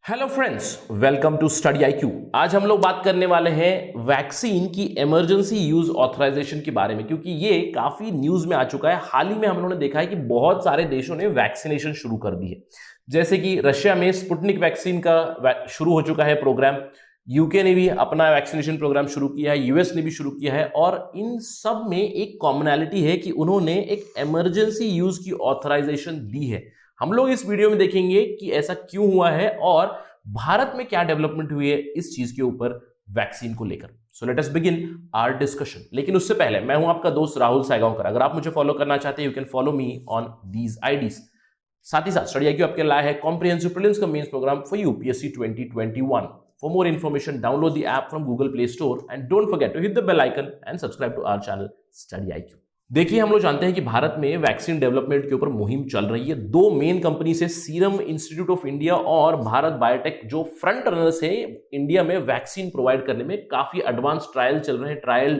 Hello friends, welcome to study IQ। आज हम लोग बात करने वाले हैं वैक्सीन की इमरजेंसी यूज ऑथराइजेशन के बारे में, क्योंकि ये काफी न्यूज में आ चुका है। हाल ही में हम लोगों ने देखा है कि बहुत सारे देशों ने वैक्सीनेशन शुरू कर दी है। जैसे कि रशिया में स्पुतनिक वैक्सीन का शुरू हो चुका है प्रोग्राम, यूके ने भी अपना वैक्सीनेशन प्रोग्राम शुरू किया है, यूएस ने भी शुरू किया है। और इन सब में एक कॉमनैलिटी है कि उन्होंने एक इमरजेंसी यूज की ऑथराइजेशन दी है। हम लोग इस वीडियो में देखेंगे कि ऐसा क्यों हुआ है और भारत में क्या डेवलपमेंट हुई है इस चीज के ऊपर वैक्सीन को लेकर। So let us begin our discussion. लेकिन उससे पहले मैं हूं आपका दोस्त राहुल सायगांवकर। अगर आप मुझे फॉलो करना चाहते हैं, you can follow me on these IDs. साथ ही साथ स्टडी IQ आपके लाया है कॉम्प्रिहेंसिव प्रीलिम्स का mains programme for UPSC 2021। For more information, download the app from Google Play Store and don't forget to hit the bell icon and subscribe to our channel Study IQ। देखिए, हम लोग जानते हैं कि भारत में vaccine development के ऊपर मुहिम चल रही है। दो मेन कंपनी से सीरम इंस्टीट्यूट ऑफ इंडिया और भारत बायोटेक जो फ्रंट रनर्स है इंडिया में वैक्सीन प्रोवाइड करने में। काफी एडवांस ट्रायल चल रहे हैं, ट्रायल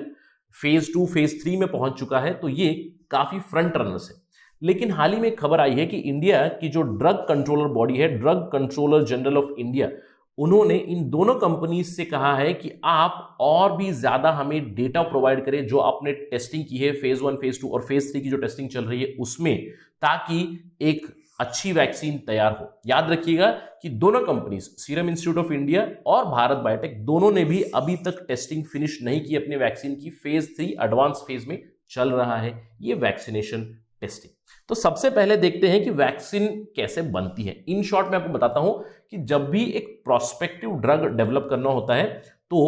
फेज 2 फेज 3 में पहुंच चुका है, तो ये काफी फ्रंट रनर्स है। लेकिन हाल ही में खबर आई है कि इंडिया की जो ड्रग कंट्रोलर बॉडी है, drug controller general of India, उन्होंने इन दोनों कंपनीज से कहा है कि आप और भी ज्यादा हमें डेटा प्रोवाइड करें जो आपने टेस्टिंग की है फेज 1 फेज 2 और फेज 3 की जो टेस्टिंग चल रही है उसमें, ताकि एक अच्छी वैक्सीन तैयार हो। याद रखिएगा कि दोनों companies serum institute of India और भारत बायोटेक दोनों ने भी अभी तक टेस्टिंग फिनिश नहीं की अपने वैक्सीन की। फेज 3 एडवांस फेज में चल रहा है ये वैक्सीनेशन टेस्टिंग। तो सबसे पहले देखते हैं कि वैक्सीन कैसे बनती है। इन शॉर्ट मैं आपको बताता हूं कि जब भी एक प्रोस्पेक्टिव ड्रग डेवलप करना होता है तो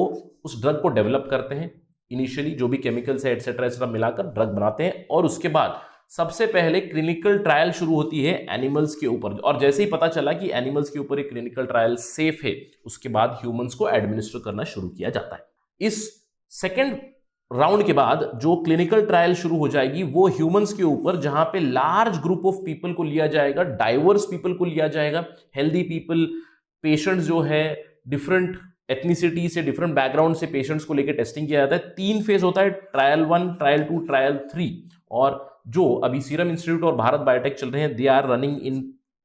उस ड्रग को डेवलप करते हैं, इनिशियली जो भी केमिकल्स है एटसेट्रा एटसेट्रा मिलाकर ड्रग बनाते हैं, और उसके बाद सबसे पहले क्लिनिकल ट्रायल शुरू होती है एनिमल्स के ऊपर। और जैसे ही पता चला कि एनिमल्स के ऊपर एक क्लिनिकल ट्रायल सेफ है, उसके बाद ह्यूमंस को एडमिनिस्टर करना शुरू किया जाता है। इस सेकेंड राउंड के बाद जो क्लिनिकल ट्रायल शुरू हो जाएगी वो ह्यूमंस के ऊपर, जहां पे लार्ज ग्रुप ऑफ पीपल को लिया जाएगा, डाइवर्स पीपल को लिया जाएगा, हेल्दी पीपल, पेशेंट्स जो है डिफरेंट एथनिसिटी से, डिफरेंट बैकग्राउंड से पेशेंट्स को लेकर टेस्टिंग किया जाता है। 3 फेज होता है, ट्रायल 1, ट्रायल 2, ट्रायल 3। और जो अभी सीरम इंस्टीट्यूट और भारत बायोटेक चल रहे हैं, they are running in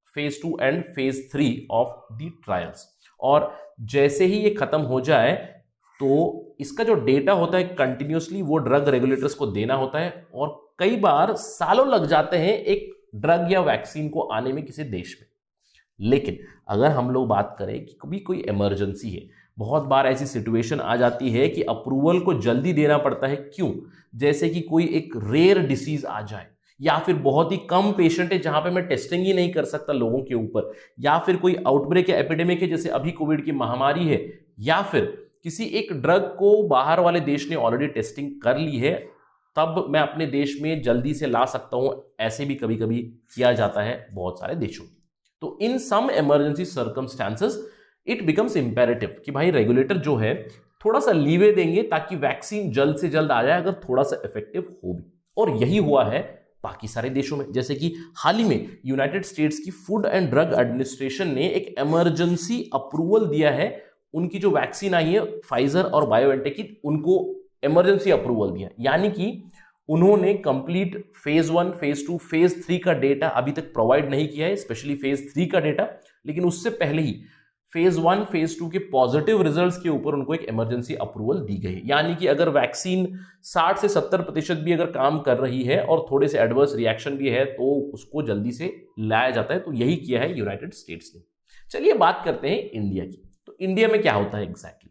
phase 2 and phase 3 of the trials. और जैसे ही ये खत्म हो जाए तो इसका जो डेटा होता है कंटिन्यूसली वो ड्रग रेगुलेटर्स को देना होता है, और कई बार सालों लग जाते हैं एक ड्रग या वैक्सीन को आने में किसी देश में। लेकिन अगर हम लोग बात करें कि कभी कोई इमरजेंसी है, बहुत बार ऐसी सिचुएशन आ जाती है कि अप्रूवल को जल्दी देना पड़ता है। क्यों? जैसे कि कोई एक रेयर डिसीज आ जाए, या फिर बहुत ही कम पेशेंट है जहां पे मैं टेस्टिंग ही नहीं कर सकता लोगों के ऊपर, या फिर कोई आउटब्रेक या एपिडेमिक है जैसे अभी कोविड की महामारी है, या फिर किसी एक ड्रग को बाहर वाले देश ने ऑलरेडी टेस्टिंग कर ली है, तब मैं अपने देश में जल्दी से ला सकता हूं। ऐसे भी कभी कभी किया जाता है बहुत सारे देशों में। तो in some emergency circumstances it becomes imperative कि भाई रेगुलेटर जो है थोड़ा सा लीवे देंगे ताकि वैक्सीन जल्द से जल्द आ जाए, अगर थोड़ा सा इफेक्टिव हो भी। और यही हुआ है बाकी सारे देशों में। जैसे कि हाल ही में यूनाइटेड स्टेट्स की फूड एंड ड्रग एडमिनिस्ट्रेशन ने एक इमरजेंसी अप्रूवल दिया है। उनकी जो वैक्सीन आई है फाइजर और बायोएनटेक की, उनको इमरजेंसी अप्रूवल दिया, यानी कि उन्होंने कंप्लीट फेज 1, फेज 2, फेज 3 का डेटा अभी तक प्रोवाइड नहीं किया है, स्पेशली फेज 3 का डेटा। लेकिन उससे पहले ही फेज 1, फेज 2 के पॉजिटिव रिजल्ट्स के ऊपर उनको एक इमरजेंसी अप्रूवल दी गई, यानी कि अगर वैक्सीन 60 से 70% भी अगर काम कर रही है और थोड़े से एडवर्स रिएक्शन भी है तो उसको जल्दी से लाया जाता है। तो यही किया है यूनाइटेड स्टेट्स ने। चलिए बात करते हैं इंडिया की। तो इंडिया में क्या होता है एग्जैक्टली?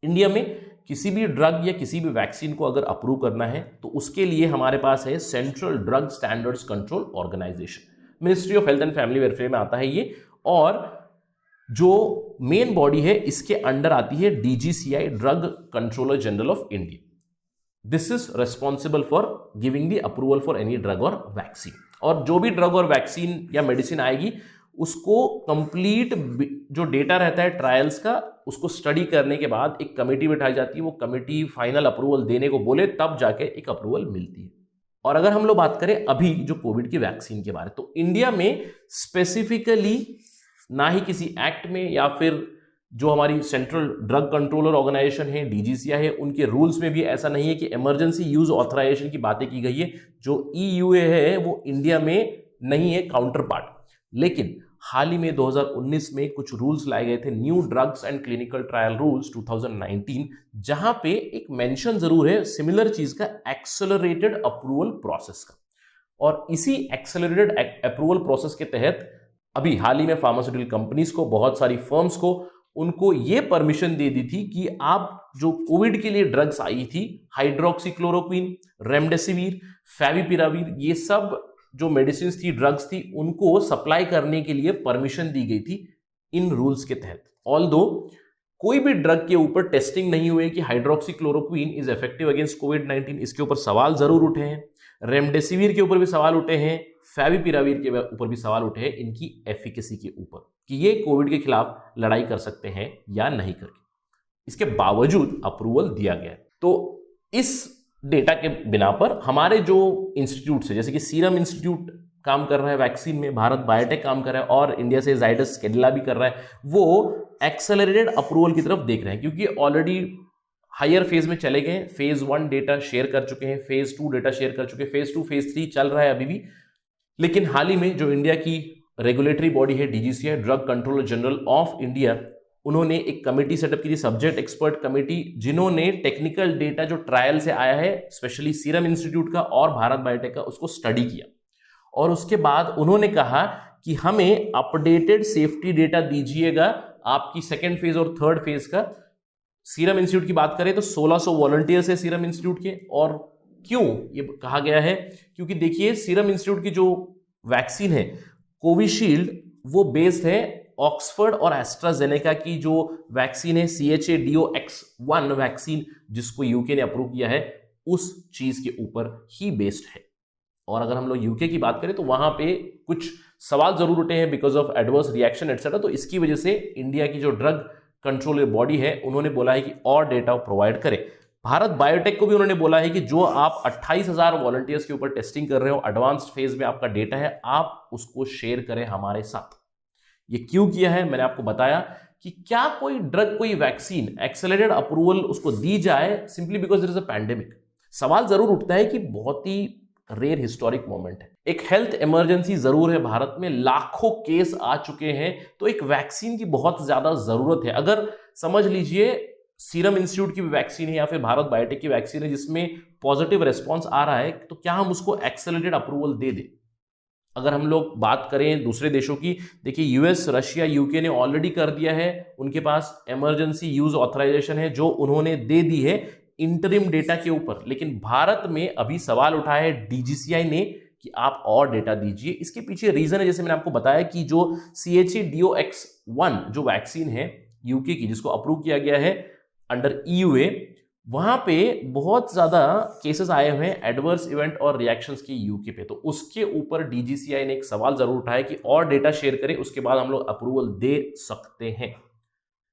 इंडिया में किसी भी ड्रग या किसी भी वैक्सीन को अगर अप्रूव करना है तो उसके लिए हमारे पास है central drug standards control organisation, ministry of health and family welfare में आता है ये। और जो मेन बॉडी है इसके अंडर आती है DGCI, drug controller general of India. This is responsible for giving the approval for any drug और वैक्सीन। और जो भी ड्रग और वैक्सीन या मेडिसिन आएगी उसको कंप्लीट जो डेटा रहता है ट्रायल्स का, उसको स्टडी करने के बाद एक कमेटी बिठाई जाती है। वो कमेटी फाइनल अप्रूवल देने को बोले तब जाके एक अप्रूवल मिलती है। और अगर हम लोग बात करें अभी जो कोविड की वैक्सीन के बारे, तो इंडिया में स्पेसिफिकली ना ही किसी एक्ट में या फिर जो हमारी सेंट्रल ड्रग कंट्रोलर ऑर्गेनाइजेशन है DGCI है, उनके रूल्स में भी ऐसा नहीं है कि इमरजेंसी यूज ऑथराइजेशन की बातें की गई है। जो EUA है वो इंडिया में नहीं है काउंटर पार्ट। लेकिन हाल ही में 2019 में कुछ रूल्स लाए गए थे, new drugs and clinical trial rules 2019, जहां पे एक मेंशन जरूर है सिमिलर चीज का, एक्सेलरेटेड अप्रूवल प्रोसेस का। और इसी एक्सेलरेटेड अप्रूवल प्रोसेस के तहत अभी हाल ही में फार्मास्यूटिकल कंपनीज को, बहुत सारी फर्म्स को, उनको ये परमिशन दे दी थी कि आप जो कोविड के लिए ड्रग्स आई थी, हाइड्रोक्सीक्लोरोक्विन, रेमडेसिविर, फेविपिराविर, ये सब जो मेडिसिन थी, ड्रग्स थी, उनको सप्लाई करने के लिए परमिशन दी गई थी इन रूल्स के तहत। ऑल्दो कोई भी ड्रग के ऊपर टेस्टिंग नहीं हुए कि हाइड्रोक्सीक्लोरोक्विन इज इफेक्टिव अगेंस्ट कोविड-19, इसके ऊपर सवाल जरूर उठे हैं। रेमडेसिविर के ऊपर भी सवाल उठे हैं, फेविपिराविर के ऊपर भी सवाल उठे हैं इनकी एफिकेसी के ऊपर, कि ये कोविड के खिलाफ लड़ाई कर सकते हैं या नहीं करके। इसके बावजूद अप्रूवल दिया गया। तो इस डेटा के बिना पर हमारे जो इंस्टीट्यूट है, जैसे कि सीरम इंस्टीट्यूट काम कर रहा है वैक्सीन में, भारत बायोटेक काम कर रहा है, और इंडिया से जाइडस कैडिला भी कर रहा है, वो एक्सेलरेटेड अप्रूवल की तरफ देख रहे हैं, क्योंकि ऑलरेडी हायर फेज में चले गए। फेज 1 डेटा शेयर कर चुके हैं, फेज 2 डेटा शेयर कर चुके हैं, फेज 2 फेज 3 चल रहा है अभी भी। लेकिन हाल ही में जो इंडिया की रेगुलेटरी बॉडी है, DGCI, drug controller general of India, उन्होंने एक कमेटी सेटअप की थी, सब्जेक्ट एक्सपर्ट कमेटी, जिन्होंने टेक्निकल डेटा जो ट्रायल से आया है, स्पेशली सीरम इंस्टीट्यूट का और भारत बायोटेक का, उसको स्टडी किया। और उसके बाद उन्होंने कहा कि हमें अपडेटेड सेफ्टी डेटा दीजिएगा आपकी सेकेंड फेज और थर्ड फेज का। सीरम इंस्टीट्यूट की बात करें तो 1600 वॉलंटियर्स है सीरम इंस्टीट्यूट के। और क्यों ये कहा गया है? क्योंकि देखिए, सीरम इंस्टीट्यूट की जो वैक्सीन है कोविशील्ड, वो बेस्ड है ऑक्सफोर्ड और एस्ट्राजेनेका की जो वैक्सीन है CHAdOx1 वैक्सीन, जिसको यूके ने अप्रूव किया है, उस चीज के ऊपर ही बेस्ड है। और अगर हम लोग यूके की बात करें तो वहां पे कुछ सवाल जरूर उठे हैं because of adverse reaction etcetera. तो इसकी वजह से इंडिया की जो ड्रग कंट्रोल बॉडी है, उन्होंने बोला है कि और डेटा प्रोवाइड करें। भारत बायोटेक को भी उन्होंने बोला है कि जो आप 28,000 वॉलंटियर्स के ऊपर टेस्टिंग कर रहे हो, एडवांस्ड फेज में आपका डेटा है, आप उसको शेयर करें हमारे साथ। ये क्यों किया है मैंने आपको बताया कि क्या कोई ड्रग, कोई वैक्सीन एक्सेलरेटेड अप्रूवल उसको दी जाए simply because there is a pandemic. सवाल जरूर उठता है कि बहुत ही रेयर हिस्टोरिक मोमेंट है, एक हेल्थ इमरजेंसी जरूर है, भारत में लाखों केस आ चुके हैं, तो एक वैक्सीन की बहुत ज्यादा जरूरत है। अगर समझ लीजिए सीरम इंस्टीट्यूट की भी वैक्सीन है या फिर भारत बायोटेक की वैक्सीन है जिसमें पॉजिटिव रेस्पॉन्स आ रहा है, तो क्या हम उसको एक्सेलरेटेड अप्रूवल दे दें? अगर हम लोग बात करें दूसरे देशों की, देखिए यूएस, रशिया, यूके ने ऑलरेडी कर दिया है, उनके पास इमरजेंसी यूज ऑथराइजेशन है जो उन्होंने दे दी है इंटरिम डेटा के ऊपर। लेकिन भारत में अभी सवाल उठाया है डीजीसीआई ने कि आप और डेटा दीजिए। इसके पीछे रीजन है, जैसे मैंने आपको बताया कि जो CHAdOx1 जो वैक्सीन है यूके की, जिसको अप्रूव किया गया है अंडर EUA, वहां पे बहुत ज्यादा केसेस आए हुए हैं एडवर्स इवेंट और रिएक्शंस की यूके पे। तो उसके ऊपर डीजीसीआई ने एक सवाल जरूर उठाया कि और डेटा शेयर करें, उसके बाद हम लोग अप्रूवल दे सकते हैं।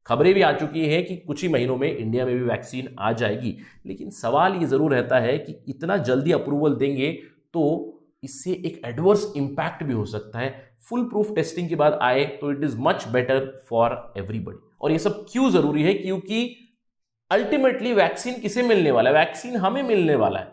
खबरें भी आ चुकी हैं कि कुछ ही महीनों में इंडिया में भी वैक्सीन आ जाएगी। लेकिन सवाल ये जरूर रहता है कि इतना जल्दी अप्रूवल देंगे तो इससे एक एडवर्स इंपैक्ट भी हो सकता है। फुल प्रूफ टेस्टिंग के बाद आए तो it is much better for everybody. और ये सब क्यों जरूरी है? क्योंकि अल्टीमेटली वैक्सीन किसे मिलने वाला है? वैक्सीन हमें मिलने वाला है,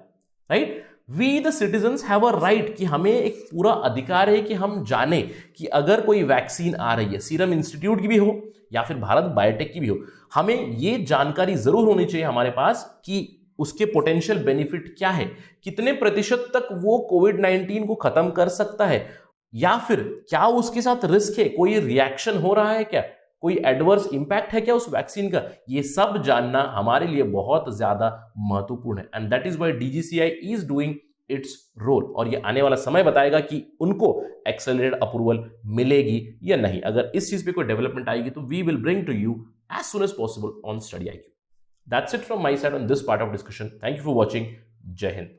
right? We the citizens have a right कि हमें एक पूरा अधिकार है कि हम जाने कि अगर कोई वैक्सीन आ रही है, सीरम इंस्टीट्यूट की भी हो या फिर भारत बायोटेक की भी हो, हमें ये जानकारी जरूर होनी चाहिए हमारे पास कि उसके पोटेंशियल बेनिफिट क्या है, कितने प्रतिशत तक वो कोविड-19 को खत्म कर सकता है, या फिर क्या उसके साथ रिस्क है, कोई रिएक्शन हो रहा है क्या, कोई एडवर्स इंपैक्ट है क्या उस वैक्सीन का। ये सब जानना हमारे लिए बहुत ज्यादा महत्वपूर्ण है and that is why DGCI is doing its role. और ये आने वाला समय बताएगा कि उनको एक्सेलरेटेड अप्रूवल मिलेगी या नहीं। अगर इस चीज पे कोई डेवलपमेंट आएगी तो we will bring to you as soon as possible on study IQ। That's it from my side on this part of discussion. Thank you for watching. जय हिंद।